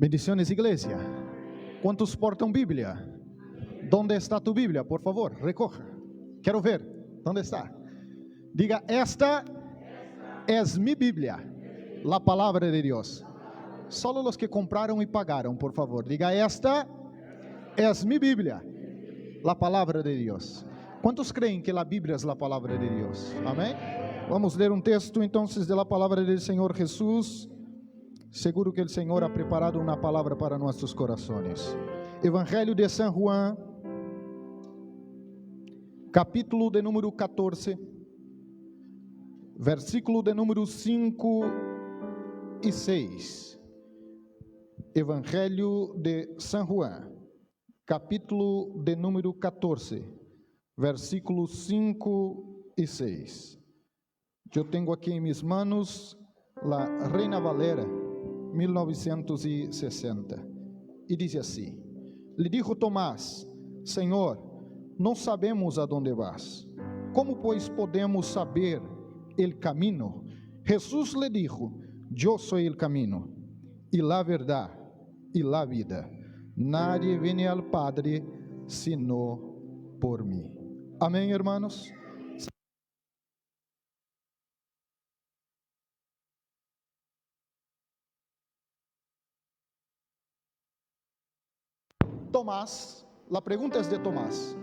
Bendiciones, iglesia. ¿Cuántos portan Biblia? ¿Dónde está tu Biblia? Por favor, recoja. Quiero ver. ¿Dónde está? Diga, esta es mi Biblia, la palabra de Dios. Solo los que compraron y pagaron, por favor. Diga, esta es mi Biblia, la palabra de Dios. ¿Cuántos creen que la Biblia es la palabra de Dios? Amén. Vamos a leer un texto entonces de la palabra del Señor Jesús. Seguro que el Señor ha preparado una palabra para nuestros corazones. Evangelio de San Juan, capítulo de número 14, versículo de número 5 y 6. Evangelio de San Juan, capítulo de número 14, versículos 5 y 6. Yo tengo aquí en mis manos la Reina Valera 1960, e diz assim: lhe dijo Tomás, Senhor, não sabemos a dónde vas, como pois podemos saber el camino? Jesús le dijo, yo soy el camino, y la verdad, y la vida. Nadie viene al Padre, sino por mí. Amén, hermanos. Tomás, la pregunta es de Tomás.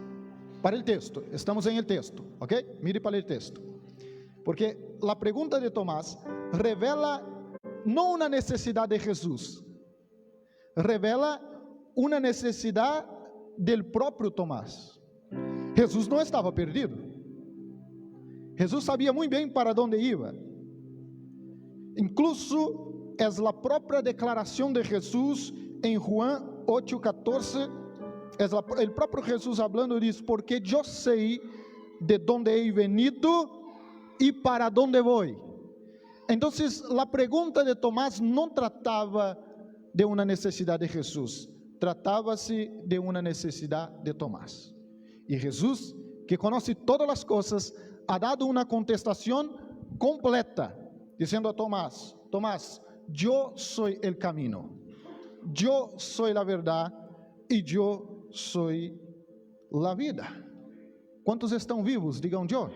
Para el texto, estamos en el texto, ¿ok? Mire para el texto. Porque la pregunta de Tomás revela no una necesidad de Jesús, revela una necesidad del propio Tomás. Jesús no estaba perdido. Jesús sabía muy bien para dónde iba. Incluso es la propia declaración de Jesús en Juan 8:14, el propio Jesús hablando dice, porque yo sé de dónde he venido y para dónde voy. Entonces la pregunta de Tomás no trataba de una necesidad de Jesús, tratábase de una necesidad de Tomás. Y Jesús, que conoce todas las cosas, ha dado una contestación completa, diciendo a Tomás, Tomás, yo soy el camino, yo soy la verdad y yo soy la vida. ¿Cuántos están vivos? Digan yo.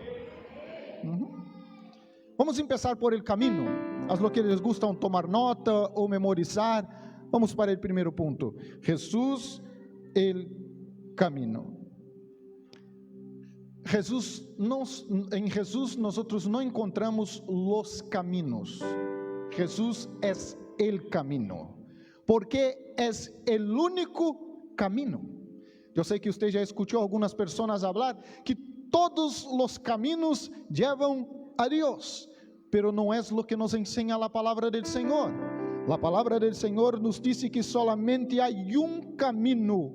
Vamos a empezar por el camino. Haz lo que les gusta, tomar nota o memorizar. Vamos para el primer punto. Jesús, el camino. En Jesús nosotros no encontramos los caminos. Jesús es el camino, porque es el único camino. Yo sé que usted ya escuchó a algunas personas hablar que todos los caminos llevan a Dios, pero no es lo que nos enseña la palabra del Señor. La palabra del Señor nos dice que solamente hay un camino,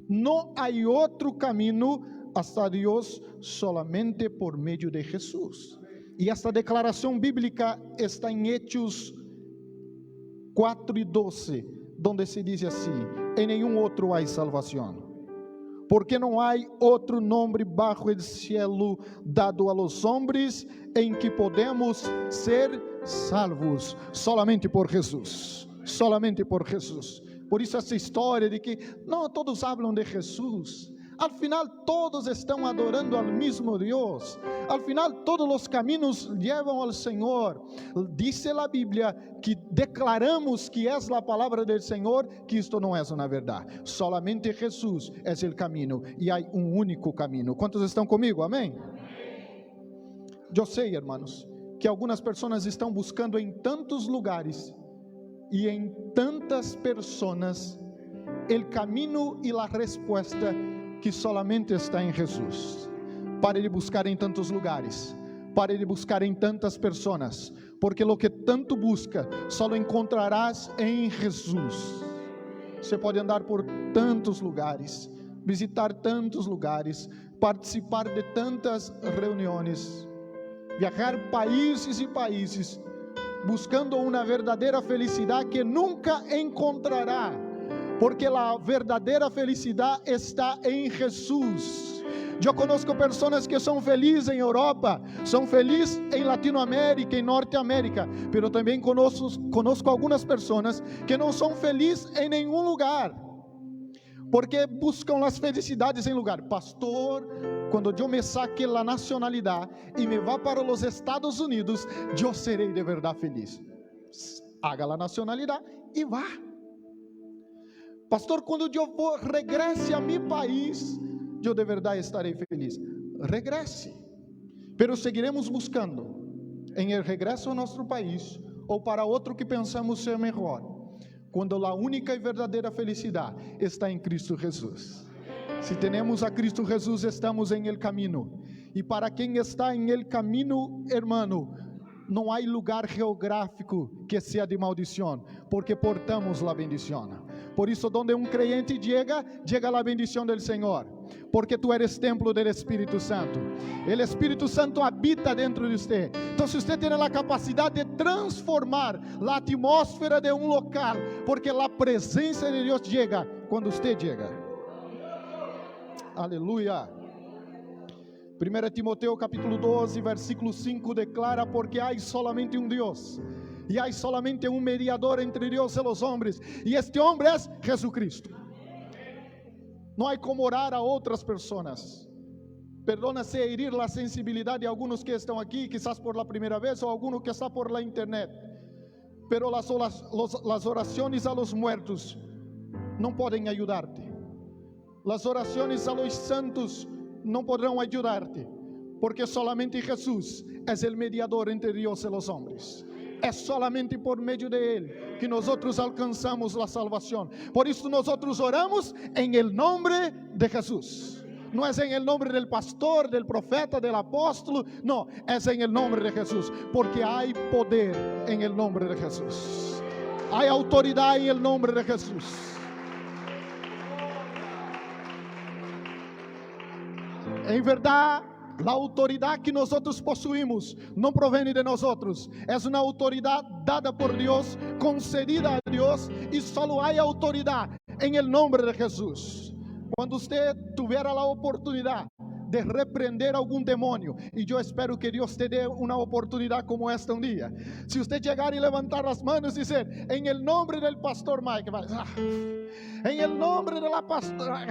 no hay otro camino hasta Dios, solamente por medio de Jesús. Y esta declaración bíblica está en Hechos 4:12, donde se dice así: en ningún otro hay salvación, porque no hay otro nombre bajo el cielo dado a los hombres en que podemos ser salvos, solamente por Jesús, solamente por Jesús. Por isso essa história de que não todos hablam de Jesús, al final todos estão adorando al mismo Dios, al final todos los caminos llevan al Señor. Dice la Biblia que declaramos que es la palabra del Señor, que esto no es una verdad, solamente Jesús es el camino y hay un único camino. ¿Cuántos están conmigo? Amén. Yo sé, hermanos, que algunas personas están buscando en tantos lugares y en tantas personas el camino y la respuesta que solamente está em Jesus. Pare de buscar em tantos lugares, pare de buscar em tantas pessoas, porque lo que tanto busca, só lo encontrarás em Jesus. Você pode andar por tantos lugares, visitar tantos lugares, participar de tantas reuniões, viajar países e países, buscando uma verdadeira felicidade que nunca encontrará, porque a verdadeira felicidade está em Jesus. Eu conozco pessoas que são felizes em Europa, são felizes em Latinoamérica, em Norteamérica, mas também conozco algumas pessoas que não são felizes em nenhum lugar, porque buscam as felicidades em lugar. Pastor, quando eu me saque a nacionalidade e me vá para os Estados Unidos, eu serei de verdade feliz. Haga a nacionalidade e vá. Pastor, quando eu regresse a meu país, eu de verdade estarei feliz. Regresse, pero seguiremos buscando em el regresso ao nosso país ou para outro que pensamos ser melhor, quando a única e verdadeira felicidade está em Cristo Jesus. Se temos a Cristo Jesus, estamos em el caminho. E para quem está em el caminho, hermano, não há lugar geográfico que seja de maldição, porque portamos a bendição. Por isso, donde um creyente chega a bendição do Senhor, porque tu eres templo do Espírito Santo. O Espírito Santo habita dentro de você. Então, se você tem a capacidade de transformar a atmosfera de um local, porque a presença de Deus chega quando você chega. Aleluia. 1 Timoteo capítulo 12, versículo 5 declara: porque há solamente um Deus, e há solamente um mediador entre Deus e os homens, e este homem é Jesucristo. Não há como orar a outras pessoas. Perdona se herir a sensibilidade de alguns que estão aqui, quizás por la primeira vez, ou alguno que está por la internet. Pero las oraciones a los muertos não podem ajudar-te. Las oraciones a los santos não poderão ajudar-te, porque solamente Jesus é o mediador entre Deus e os homens. É solamente por meio de Ele que nós alcançamos a salvação. Por isso nós oramos em el nombre de Jesus. Não é em el nombre del pastor, del profeta, del apóstolo, não, é em el nombre de Jesus, porque há poder em el nombre de Jesus. Há autoridade em el nombre de Jesus. Em verdade, a autoridade que nós possuímos não provém de nós, é uma autoridade dada por Deus, concedida a Deus, e só há autoridade em el nombre de Jesus. Quando você tiver a oportunidade de repreender algum demônio, e eu espero que Deus te dê uma oportunidade como esta dia. Se você chegar e levantar as mãos e dizer: em el nombre del pastor Mike, em el nombre de la pastora.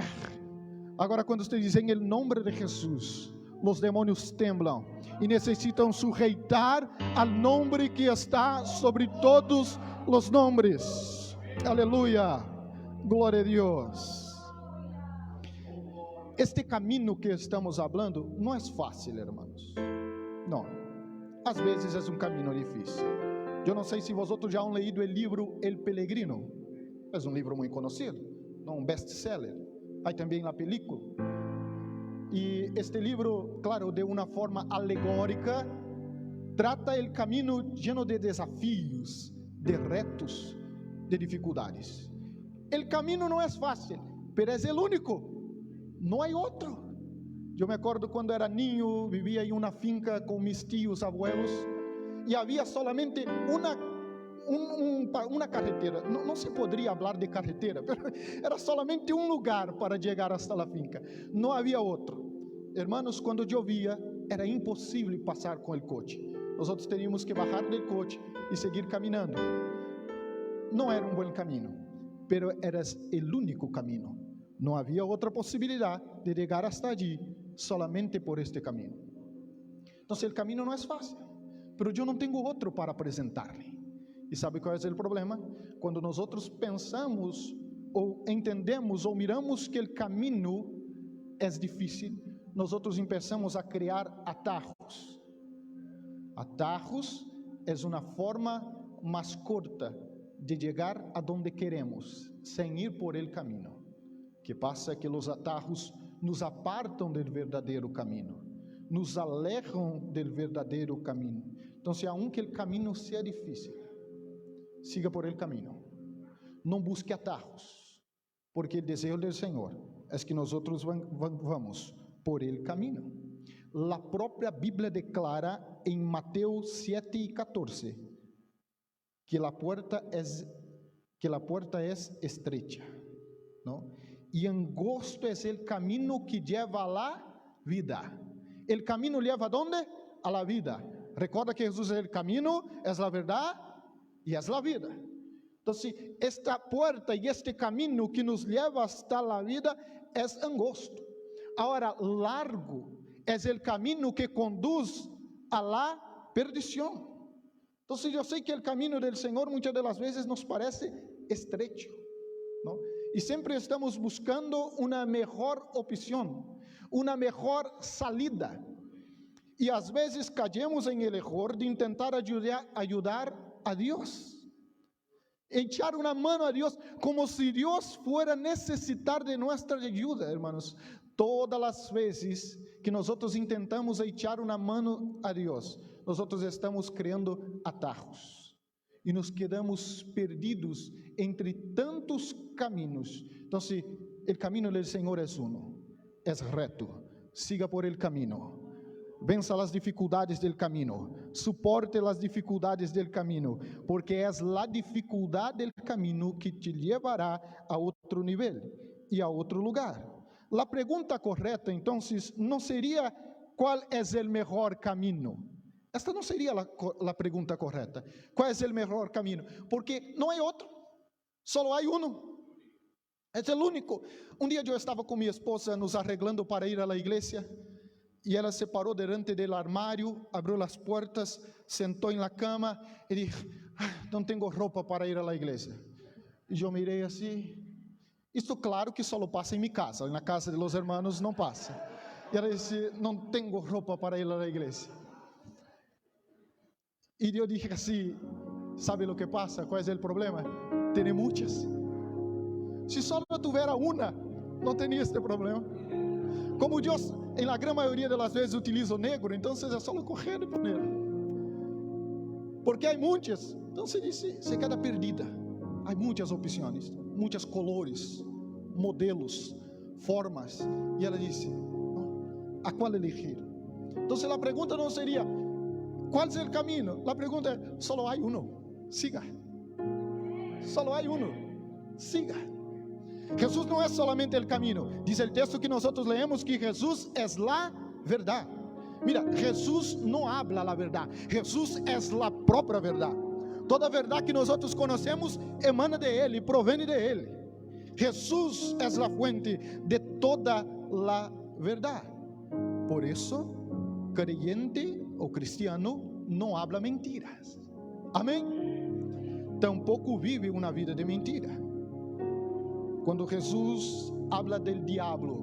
Agora, quando você diz em nome de Jesus, os demônios temblam e necessitam sujeitar ao nome que está sobre todos os nomes. Aleluia, glória a Deus. Este caminho que estamos falando não é fácil, hermanos. Não, às vezes é um caminho difícil. Eu não sei se vocês já han leído o livro El Peregrino. É um livro muito conhecido, um best-seller. Há também a película. E este livro, claro, de uma forma alegórica, trata o caminho lleno de desafios, de retos, de dificuldades. O caminho não é fácil, mas é o único. Não há outro. Eu me acordo quando era niño, vivia em uma finca com mis tios, abuelos, e havia solamente uma carretera. Não se poderia falar de carretera, era solamente um lugar para chegar hasta a finca. Não havia outro. Hermanos, quando chovia, era impossível passar com o coche. Nós teríamos que bajar do coche e seguir caminhando. Não era um bom caminho, mas era o único caminho. Não havia outra possibilidade de chegar hasta allí solamente por este caminho. Então, o caminho não é fácil, mas eu não tenho outro para apresentar-lhe. E sabe qual é o problema? Quando nós pensamos, ou entendemos, ou miramos que o caminho é difícil, nós começamos a criar atajos. Atajos é uma forma mais curta de chegar a donde queremos, sem ir por el caminho. Que passa que os atajos nos apartam do verdadeiro caminho, nos alejam do verdadeiro caminho. Então, se aunque o caminho seja difícil, siga por el caminho. Não busque atajos, porque o desejo do Senhor é que nós vamos por el caminho. A própria Bíblia declara em Mateus 7:14 que a porta é estreita, não? E angosto é o caminho que leva à vida. El camino lleva ¿a dónde? A la vida. Recuerda que Jesús es el camino, es la verdad y es la vida. Entonces, esta puerta y este camino que nos lleva hasta la vida es angosto. Ahora, largo es el camino que conduce a la perdición. Entonces, yo sé que el camino del Señor muchas de las veces nos parece estrecho, ¿no? Y siempre estamos buscando una mejor opción, una mejor salida. Y a veces caemos en el error de intentar ayudar a Dios. Echar una mano a Dios como si Dios fuera a necesitar de nuestra ayuda, hermanos. Todas las veces que nosotros intentamos echar una mano a Dios, nosotros estamos creando atajos y nos quedamos perdidos entre tantos caminos. Entonces, el camino del Señor es uno, es recto. Siga por el camino. Venza las dificultades del camino, soporte las dificultades del camino, porque es la dificultad del camino que te llevará a otro nivel y a otro lugar. La pregunta correcta entonces no sería ¿cuál es el mejor camino? Esta no sería la pregunta correcta. ¿Cuál es el mejor camino? Porque no hay otro, solo hay uno. Es el único. Un día yo estaba con mi esposa nos arreglando para ir a la iglesia. Y ela se parou delante del armário, abriu as portas, sentou em la cama e disse: não tenho roupa para ir à la igreja. E eu mirei assim. Isto claro que só passa em minha casa, na casa de los hermanos não passa. E ela disse: não tenho roupa para ir à la igreja. E eu disse assim: sabe o que passa? Qual é o problema? Tem muitas. Se só tivera uma, não teria este problema. Como Deus, em la gran maioria das vezes, utiliza o negro, então é só correr e poner. Porque há muitas, então se diz, se queda perdida. Há muitas opções, muitos colores, modelos, formas. E ela disse: a qual elegir? Então a pergunta não seria qual é o caminho. A pergunta é: só há um, siga. Só há um, siga. Jesús no es solamente el camino. Dice el texto que nosotros leemos que Jesús es la verdad. Mira, Jesús no habla la verdad. Jesús es la propia verdad. Toda verdad que nosotros conocemos emana de Él y proviene de Él. Jesús es la fuente de toda la verdad. Por eso, creyente o cristiano no habla mentiras. Amén. Tampoco vive una vida de mentira. Quando Jesus habla del diablo,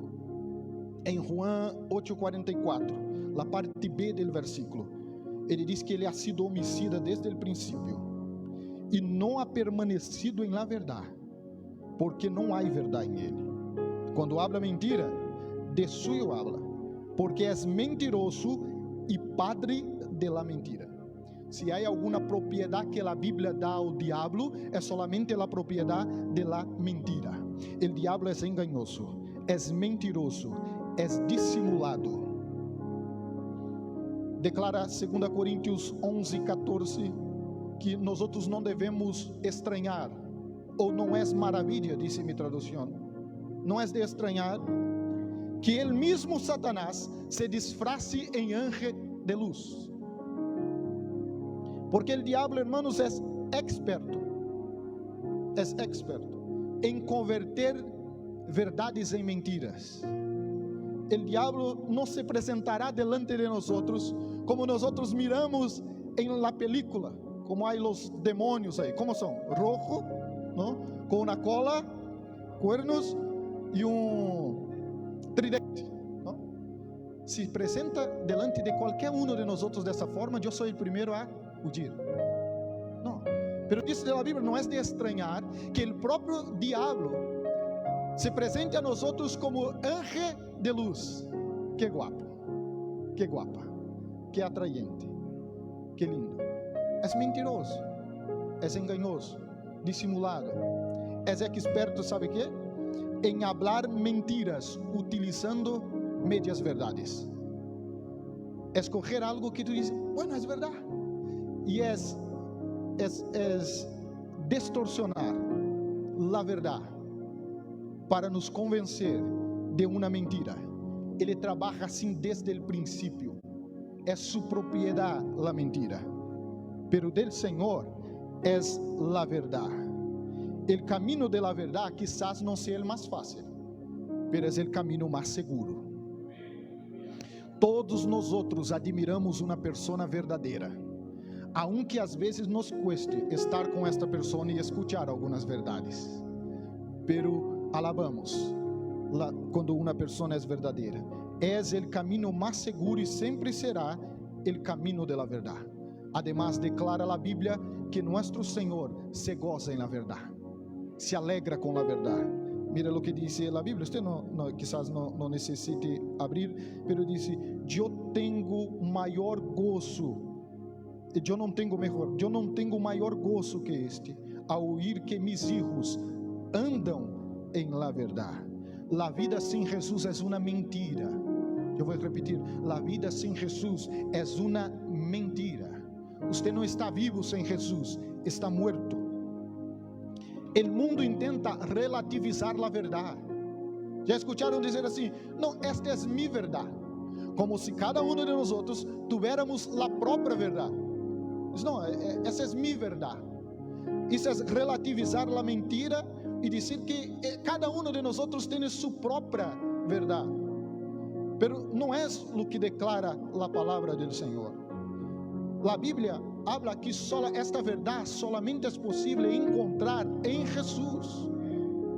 em Juan 8:44, la parte B del versículo, ele diz que ele ha sido homicida desde el principio e não ha permanecido em la verdad, porque não há verdade em ele. Quando habla mentira, de suyo habla, porque es mentiroso e padre de la mentira. Se há alguma propriedade que a Bíblia dá ao diabo, é solamente a propriedade de la mentira. O diabo é engañoso, é mentiroso, é dissimulado. Declara 2 Coríntios 11:14 que nós não devemos estranhar, ou não é maravilha, diz minha tradução, não é de estranhar que ele mesmo Satanás se disfrace em anjo de luz. Porque o diabo, hermanos, é experto em converter verdades em mentiras. O diabo não se apresentará delante de nós como nós miramos em la película, como há os demônios aí, como são? Rojo, não? Com uma cola, cuernos e tridente, não? Se apresenta delante de qualquer um de nós dessa forma, eu sou o primeiro a huir. No, pero dice la Biblia, no es de extrañar que el propio diablo se presente a nosotros como ángel de luz. Qué guapo, qué guapa, qué atrayente, qué lindo. Es mentiroso, es engañoso, disimulado, es experto, ¿sabe qué? En hablar mentiras, utilizando medias verdades. Escoger algo que tú dices, bueno, es verdad. E é distorsionar a verdade para nos convencer de uma mentira. Ele trabalha assim desde o princípio. É sua propriedade a mentira, pero del Senhor é a verdade. O caminho de la verdade quizás não seja o mais fácil, pero é o caminho mais seguro. Todos nós outros admiramos uma pessoa verdadeira, aunque às vezes nos cueste estar com esta pessoa e escutar algumas verdades, pero alabamos quando uma pessoa é verdadeira. É o caminho mais seguro e sempre será o caminho de la verdade. Además, declara a Bíblia que nosso Senhor se goza em la verdade, se alegra com la verdade. Mira o que diz a Bíblia. Você quizás não necessite abrir, pero diz: eu tenho maior gozo, eu não tenho maior gozo que este, ao ouvir que mis hijos andam em la verdade. La vida sem Jesus é uma mentira. Eu vou repetir: la vida sem Jesus é uma mentira. Você não está vivo sem Jesus, está morto. O mundo intenta relativizar a verdade. Já escutaram dizer assim: não, esta é minha verdade, como se cada um de nós outros tivéssemos a própria verdade. Não, essa é minha verdade. Isso é relativizar a mentira e dizer que cada um de nós outros tem sua própria verdade. Pero não é o que declara a palavra do Senhor. A Bíblia habla que esta verdade solamente é possível encontrar em Jesus,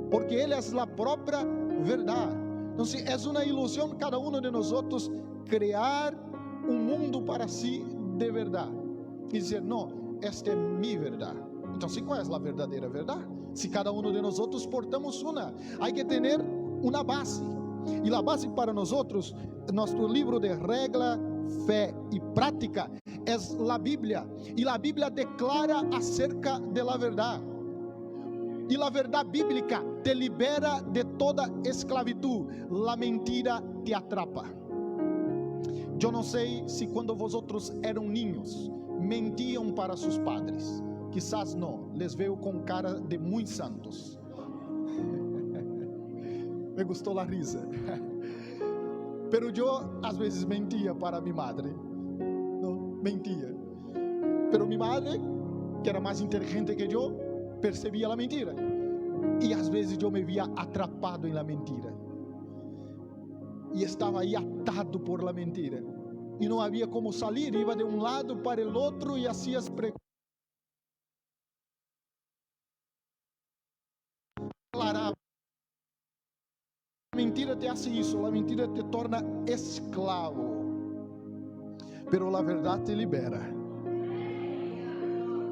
porque Ele é a própria verdade. Então, é uma ilusão cada um de nós outros criar um mundo para si de verdade e dizer: não, esta é minha verdade. Então, qual é a verdadeira verdade? Se cada um de nós outros portamos uma, há que ter uma base. E a base para nós outros, nosso livro de regra, fé e prática, é a Bíblia. E a Bíblia declara acerca de la verdade. E a verdade bíblica te libera de toda esclavitud. La mentira te atrapa. Eu não sei se quando vosotros eram niños mentiam para seus padres. Quizás não, les veo com cara de muito santos. Me gostou a risa. Pero eu às vezes mentia para minha madre. Não, mentia. Pero minha madre, que era mais inteligente que eu, percebia a mentira. E às vezes eu me via atrapado em la mentira. E estava aí atado por la mentira. E não havia como sair, iba de um lado para o outro e hacía as preguntas. A mentira te hace isso, a mentira te torna esclavo, pero a verdade te libera.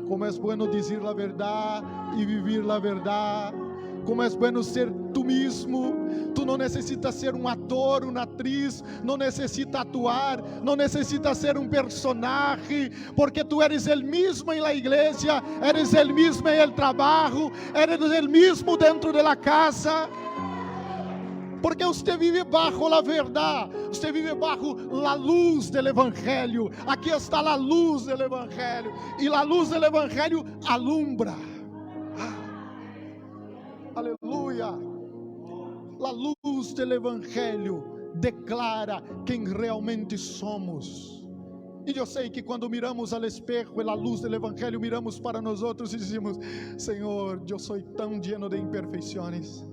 Como é bueno dizer a verdade e viver a verdade. Como é bueno ser tu mesmo. Tu não necessitas ser um ator, uma atriz, não necessita atuar, não necessita ser um personagem, porque tu eres el mismo em la igreja, eres el mismo em el trabalho, eres el mismo dentro de la casa. Porque você vive bajo a verdade, você vive bajo a luz do Evangelho. Aqui está a luz do Evangelho, e a luz do Evangelho alumbra. Aleluia. A luz do Evangelho declara quem realmente somos. E eu sei que quando miramos ao espejo, a luz do Evangelho, miramos para nós outros e dizemos: Senhor, eu sou tão lleno de imperfeições.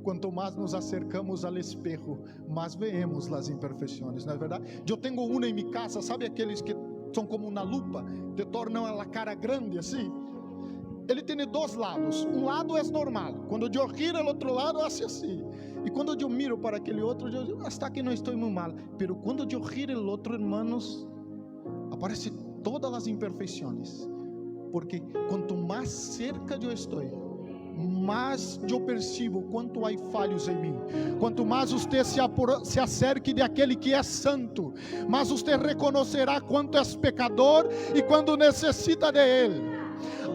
Quanto mais nos acercamos ao espejo, mais vemos as imperfeições, não é verdade? Eu tenho uma em minha casa, sabe aqueles que são como uma lupa, te tornam a cara grande assim? Ele tem dois lados. Um lado é normal, quando eu giro, o outro lado é assim. E quando eu miro para aquele outro, eu digo: hasta que não estou muito mal. Mas quando eu giro o outro, irmãos, aparecem todas as imperfeições. Porque quanto mais cerca eu estou, mais eu percebo quanto há falhos em mim. Quanto mais você se acerque de aquele que é santo, mais você reconhecerá quanto é pecador e quando necessita de Ele.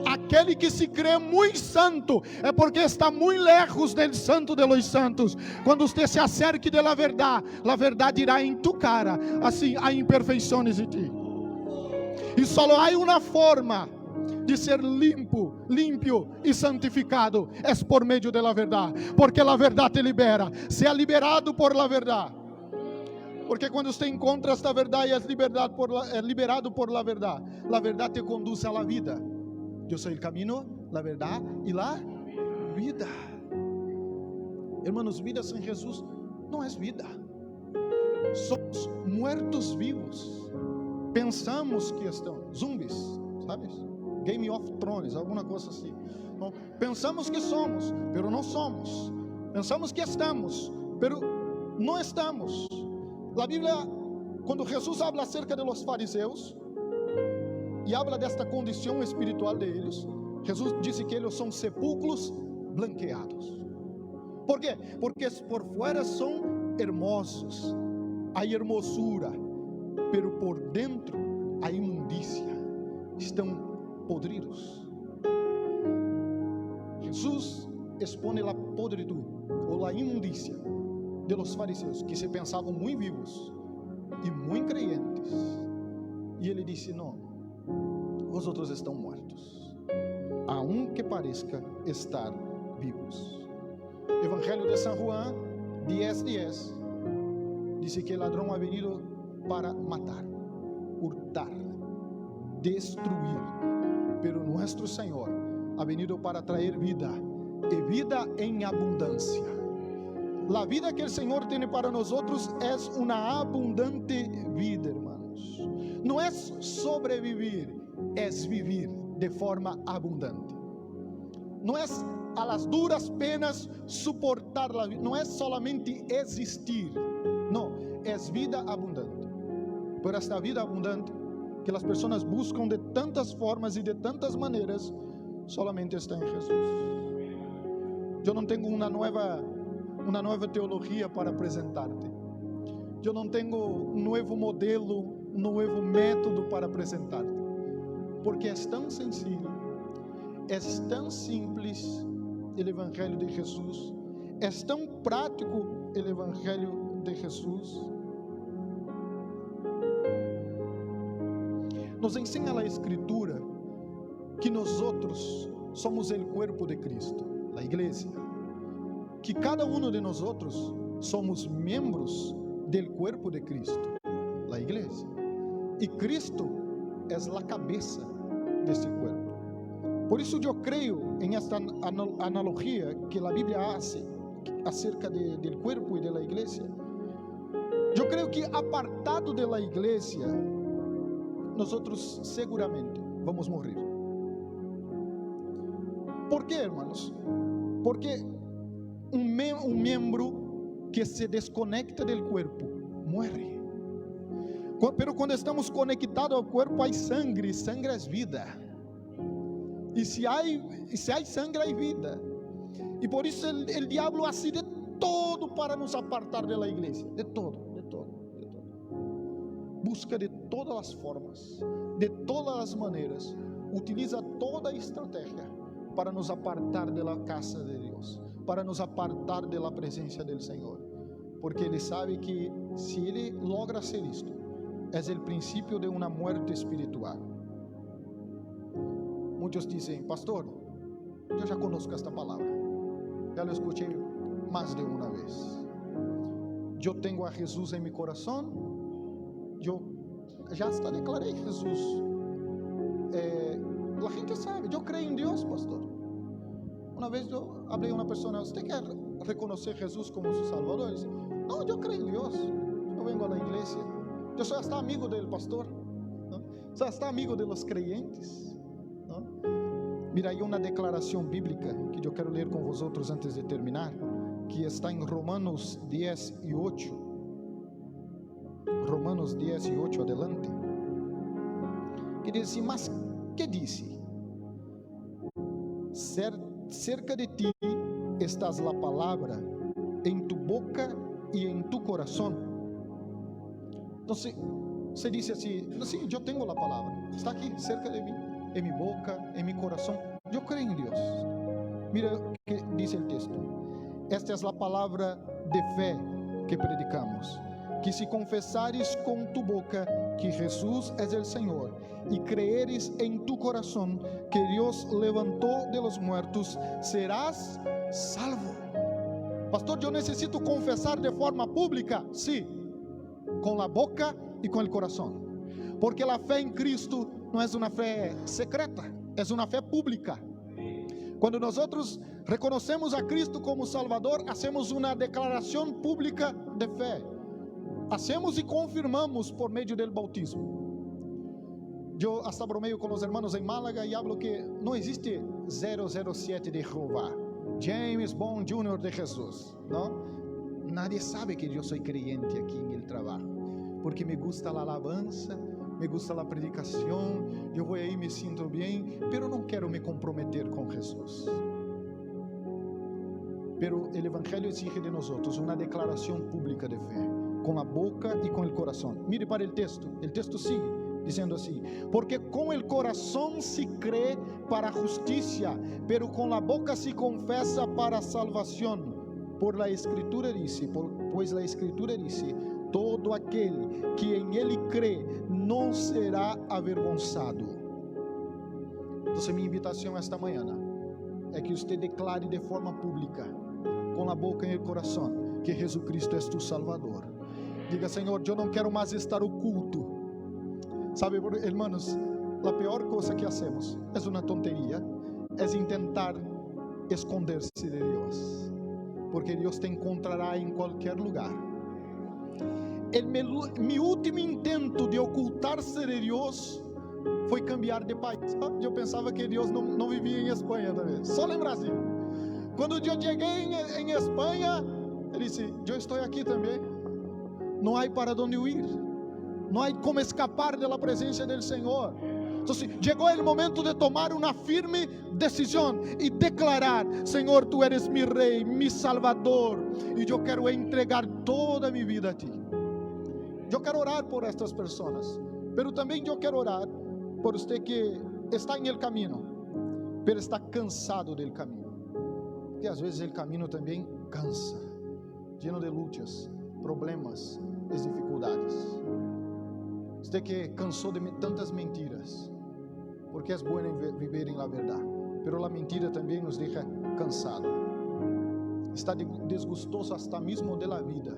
Aquele que se crê muito santo é porque está muito lejos del santo de los santos. Quando você se acerque da verdade, a verdade irá em tu cara. Assim, há imperfeições em ti. E só há uma forma de ser limpio e santificado, é por meio da verdade, porque a verdade te libera. Seja liberado por la verdade. Porque quando você encontra esta verdade e é liberado por la verdade te conduz a la vida. Eu sou o caminho, la verdade e la vida. Hermanos, vida sem Jesus não é vida. Somos muertos vivos. Pensamos que estamos zumbis, sabes? Game of Thrones, alguma coisa assim. Não, pensamos que somos, pero não somos. Pensamos que estamos, pero não estamos. A Bíblia, quando Jesus habla acerca de los fariseus e habla desta condição espiritual de eles, Jesus disse que eles são sepulcros blanqueados. ¿Por quê? Porque por fora são hermosos, há hermosura, pero por dentro há imundícia, estão podridos. Jesus expõe a podridão ou a imundícia de los fariseus, que se pensavam muito vivos e muito creyentes, e ele disse: não, os outros estão mortos, aunque pareça estar vivos. Evangelho de São João 10:10 diz que o ladrão ha venido para matar, hurtar, destruir, pero nuestro Senhor ha venido para traer vida, e vida em abundância. A vida que o Senhor tem para nós é uma abundante vida, hermanos. Não é sobreviver, é viver de forma abundante. Não é a las duras penas suportar la vida, não é solamente existir, não, é vida abundante. Por esta vida abundante que as pessoas buscam de tantas formas e de tantas maneiras, solamente está em Jesus. Eu não tenho uma nova teologia para apresentar-te. Eu não tenho um novo modelo, um novo método para apresentar-te, porque é tão sencillo, é tão simples o Evangelho de Jesus, é tão prático o Evangelho de Jesus. Nos ensina a Escritura que nós outros somos o corpo de Cristo, a igreja, que cada um de nós outros somos membros do corpo de Cristo, a igreja, e Cristo é a cabeça desse corpo. Por isso eu creio em esta analogia que a Bíblia hace acerca do corpo e da igreja. Eu creio que apartado da igreja, nós outros seguramente vamos morrer. ¿Por quê, hermanos? Porque um membro que se desconecta do corpo morre. Pero quando estamos conectados ao corpo, há sangue, sangue é vida. E se há sangue, há vida. E por isso o diabo hace de todo para nos apartar da igreja, de todo. Busca de todas as formas, de todas as maneiras, utiliza toda a estratégia para nos apartar da casa de Deus, para nos apartar da presença do Senhor, porque ele sabe que se ele logra hacer isto, é o princípio de uma muerte espiritual. Muitos dizem: pastor, eu já conosco esta palavra, já lo escutei mais de uma vez. Eu tenho a Jesus em meu coração, eu já hasta declarei Jesus. A gente sabe, eu creio em Deus, pastor. Uma vez eu falei a uma pessoa: você quer reconhecer Jesus como seu Salvador? Ele disse: não, eu creio em Deus, eu venho à igreja, eu sou hasta amigo do pastor, ¿no? Sou hasta amigo de los creyentes, ¿no? Mira, aí uma declaração bíblica que eu quero ler com vosotros antes de terminar, que está em Romanos 10:8. Romanos 10:8 adelante, que diz assim: mas que disse? Cerca de ti estás la palavra em tu boca e em tu coração. Então se disse assim: sim, eu tenho a palavra, está aqui cerca de mim, em minha boca, em meu coração. Eu creio em Deus. Mira o que diz o texto: esta é a palavra de fé que predicamos, que se confessares com tu boca que Jesus é o Senhor e creeres em tu coração que Deus levantou de los muertos, serás salvo. Pastor, eu necessito confessar de forma pública? Sim. con la boca y con el corazón. Porque la fe en Cristo no es una fe secreta, es una fe pública. Cuando nosotros reconocemos a Cristo como Salvador, hacemos una declaración pública de fe. Hacemos y confirmamos por medio del bautismo. Yo hasta bromeo con los hermanos en Málaga y hablo que no existe 007 de Jehová, James Bond Jr. de Jesús, ¿no? Nadie sabe que yo soy creyente aquí en el trabajo, porque me gusta la alabanza, me gusta la predicación, yo voy ahí, me siento bien, pero no quiero me comprometer con Jesús. Pero el Evangelio exige de nosotros una declaración pública de fe, con la boca y con el corazón. Mire para el texto sigue diciendo así: porque con el corazón se cree para justicia, pero con la boca se confesa para salvación. Por la Escritura dice, pues la Escritura dice: todo aquel que en él cree no será avergonzado. Entonces mi invitación esta mañana es que usted declare de forma pública, con la boca y el corazón, que Jesucristo es tu Salvador. Diga: Señor, yo no quiero más estar oculto. Sabe, hermanos, la peor cosa que hacemos es una tontería, es intentar esconderse de Dios, porque Dios te encontrará en cualquier lugar. Mi último intento de ocultarse de Dios fue cambiar de país. Yo pensaba que Dios no vivía en España también, solo en Brasil. Cuando yo llegué en España, Él dice: yo estoy aquí también. No hay para dónde huir, no hay como escapar de la presencia del Señor. Entonces llegó el momento de tomar una firme decisión y declarar: Señor, tú eres mi Rey, mi Salvador, y yo quiero entregar toda mi vida a ti. Yo quiero orar por estas personas, pero también yo quiero orar por usted que está en el camino, pero está cansado del camino, porque a veces el camino también cansa, lleno de luchas, problemas, de dificultades. Usted que cansó de tantas mentiras, porque es bueno vivir en la verdad, pero la mentira también nos deja cansado. Está desgustoso hasta mismo de la vida.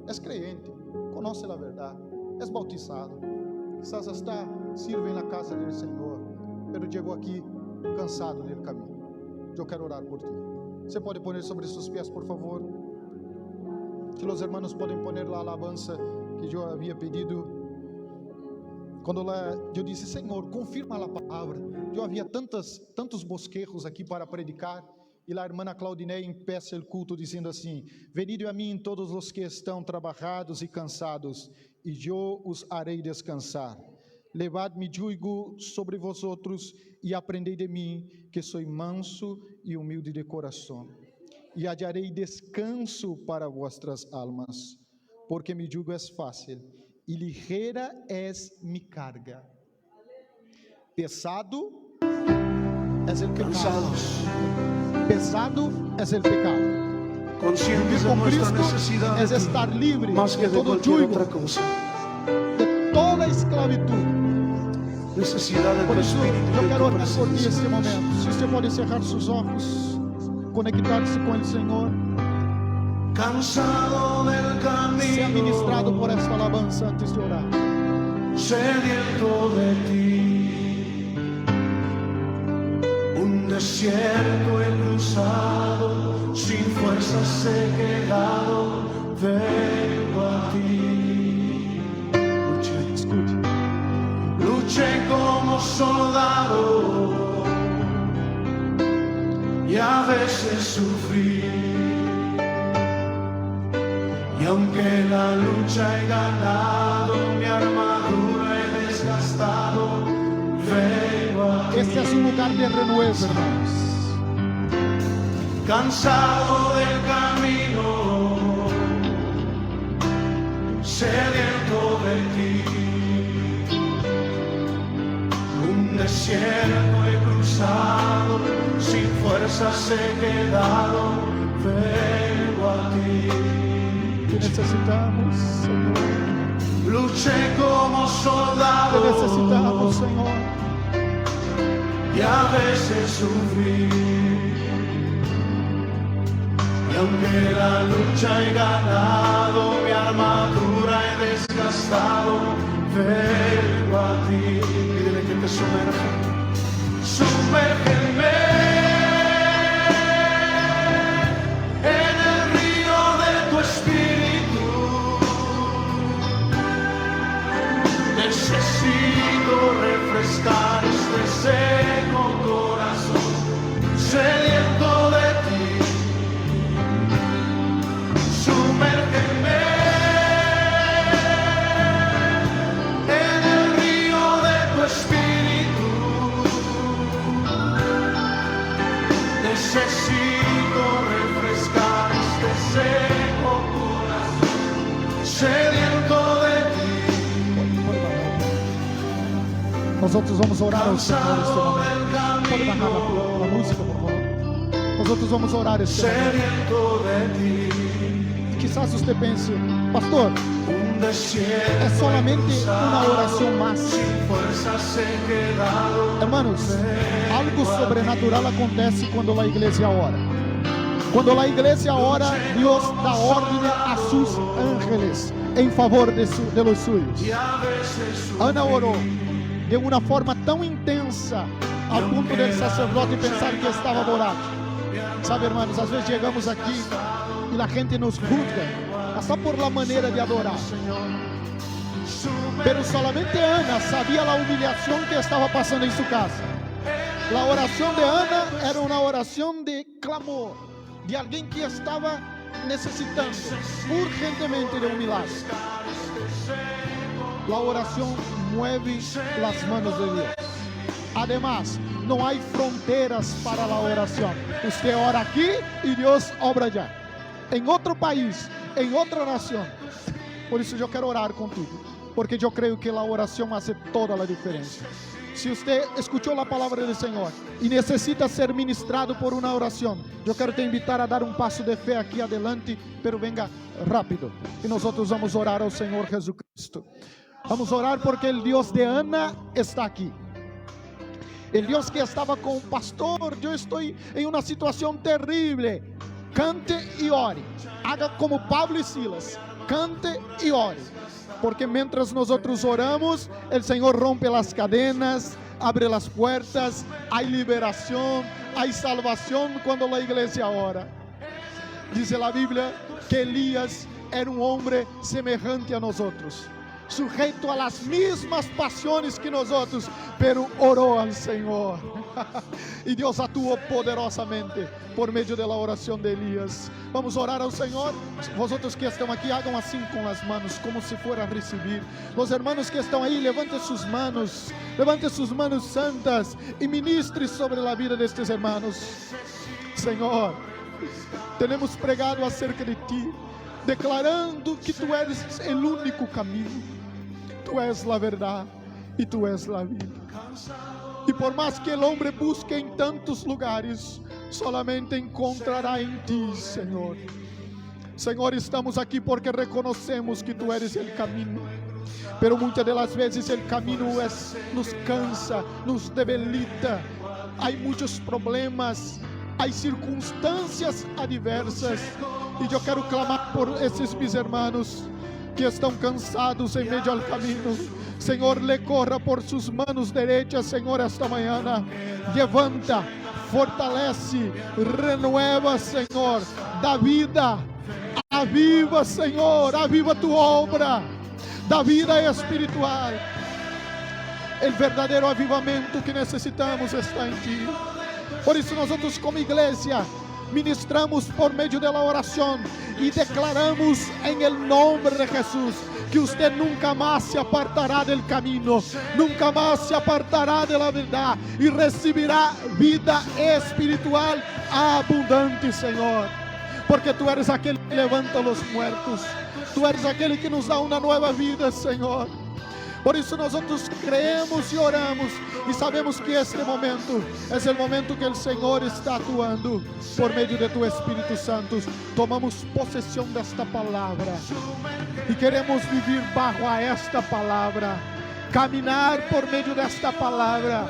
Es creyente, conoce la verdad, es bautizado, quizás hasta sirve en la casa del Señor, pero llegó aquí cansado del camino. Yo quiero orar por ti. ¿Se puede poner sobre sus pies, por favor? Si los hermanos pueden poner la alabanza que yo había pedido. Cuando yo dije: Señor, confirma la palabra. Yo había tantos bosquejos aquí para predicar, y la hermana Claudineia empieza el culto diciendo así: venid a mí todos los que están trabajados y cansados, y yo os haré descansar. Levad mi yugo sobre vosotros y aprended de mí, que soy manso y humilde de corazón, y hallaréis descanso para vuestras almas, porque mi yugo es fácil y ligera es mi carga. Pesado es el pecado. Pesado es el pecado. Conscientes de con nuestra Cristo necesidad es de ti, estar libre más que de de todo cualquier yugo, otra cosa. de toda esclavitud. Necesidad de Por tu eso espíritu, yo de quiero tu orar por ti presencia. este momento. Si usted puede cerrar sus ojos, conectarse con el Señor, Cansado del sea camino, ministrado por esta alabanza antes de orar. sediento de ti. Un desierto he cruzado, sin fuerzas he quedado, vengo a ti. Luché como soldado y a veces sufrí. Y aunque la lucha he ganado, mi armadura he desgastado, vengo a ti. Este es un lugar de renuevo, hermanos. Cansado del camino, sediento de ti. Un desierto he cruzado, sin fuerzas he quedado, vengo a ti. Te necesitamos, Señor. Luché como Te soldado necesitamos, Señor. y a veces sufrí. Y aunque la lucha he ganado, mi armadura he desgastado, vengo a ti. Pídele que te sumerja. Sumérgeme en el río de tu espíritu. Necesito refrescar este seco corazón, sediento de ti. Sumérgeme en el río de tu espíritu. Necesito refrescar este seco corazón, sediento de ti. Nosotros vamos a orar al Señor este momento. Pode bajar la música, por favor. Nosotros vamos a orar este momento. Sediento de ti. Quizás usted pense, pastor, Un desierto es solamente he cruzado, una oración más. sin fuerzas he quedado. Hermanos, algo sobrenatural acontece cuando la iglesia ora. Cuando la iglesia ora, Dios da orden a sus ángeles en favor de los suyos. Y a veces Ana oró de una forma tan intensa al punto del sacerdote pensar que estaba borracho. Sabe, hermanos, às vezes chegamos aqui e a gente nos juzga hasta por la manera de adorar. Pero solamente Ana sabía la humillación que estaba pasando en su casa. La oración de Ana era una oración de clamor, de alguien que estaba necesitando urgentemente de un milagro. La oración mueve las manos de Dios. Además, no hay fronteras para la oración. Usted ora aquí y Dios obra allá. En otro país, en otra nación. Por eso yo quiero orar contigo, porque yo creo que la oración hace toda la diferencia. Si usted escuchó la palabra del Señor y necesita ser ministrado por una oración, yo quiero te invitar a dar un paso de fe aquí adelante, pero venga rápido. Y nosotros vamos a orar al Señor Jesucristo. Vamos a orar porque el Dios de Ana está aquí. El Dios que estaba con el pastor, yo estoy en una situación terrible. Cante y ore. Haga como Pablo y Silas. Cante y ore. Porque mientras nosotros oramos, el Señor rompe las cadenas, abre las puertas, hay liberación, hay salvación cuando la iglesia ora. Dice la Biblia que Elías era un hombre semejante a nosotros, sujeito a las mismas pasiones que nosotros, pero oró al Señor. Y Dios actuó poderosamente por medio de la oración de Elías. Vamos a orar al Señor. Vosotros que están aquí, hagan así con las manos, como si fuera a recibir. Los hermanos que están ahí, levanten sus manos santas y ministre sobre la vida de estos hermanos. Señor, tenemos pregado acerca de ti, declarando que tú eres el único camino, tú eres la verdad y tú eres la vida. Y por más que el hombre busque en tantos lugares, solamente encontrará en ti, Señor. Señor, estamos aquí porque reconocemos que tú eres el camino. Pero muchas de las veces el camino nos cansa, nos debilita. Hay muchos problemas, hay circunstancias adversas. Y yo quiero clamar por esos mis hermanos que estão cansados em meio ao caminho. Senhor, le corra por suas manos derechas, Senhor, esta manhã. Levanta, fortalece, renueva, Senhor, da vida. Aviva, Senhor, aviva tu obra da vida espiritual. O verdadeiro avivamento que necessitamos está em ti. Por isso, nós outros como igreja ministramos por meio da oração e declaramos em el nombre de Jesus que usted nunca mais se apartará del camino, nunca mais se apartará de la verdad e recibirá vida espiritual abundante, Senhor, porque tu eres aquele que levanta los muertos, tu eres aquele que nos dá uma nova vida, Senhor. Por isso nós outros creemos e oramos e sabemos que este momento é o momento que o Senhor está atuando por meio de tu Espírito Santo. Tomamos possessão desta palavra e queremos viver bajo a esta palavra, caminhar por meio desta palavra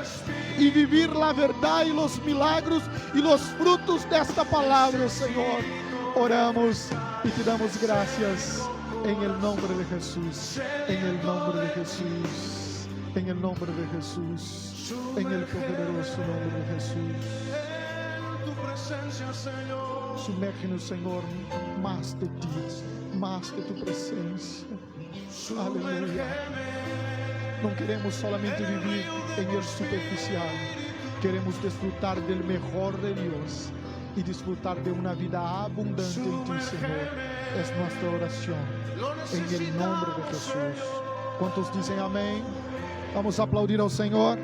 e viver a verdade e os milagros e os frutos desta palavra, Senhor. Oramos y te damos gracias en el nombre de Jesús, en el nombre de Jesús, en el nombre de Jesús, en el poderoso nombre de Jesús. Tu presencia, Señor. Sumérgenos, Señor, más de ti, más de tu presencia. Aleluya. No queremos solamente vivir en el superficial, queremos disfrutar del mejor de Dios y disfrutar de una vida abundante en ti, Señor. Es nuestra oración en el nombre de Jesús. ¿Cuántos dicen amén? Vamos a aplaudir al Señor.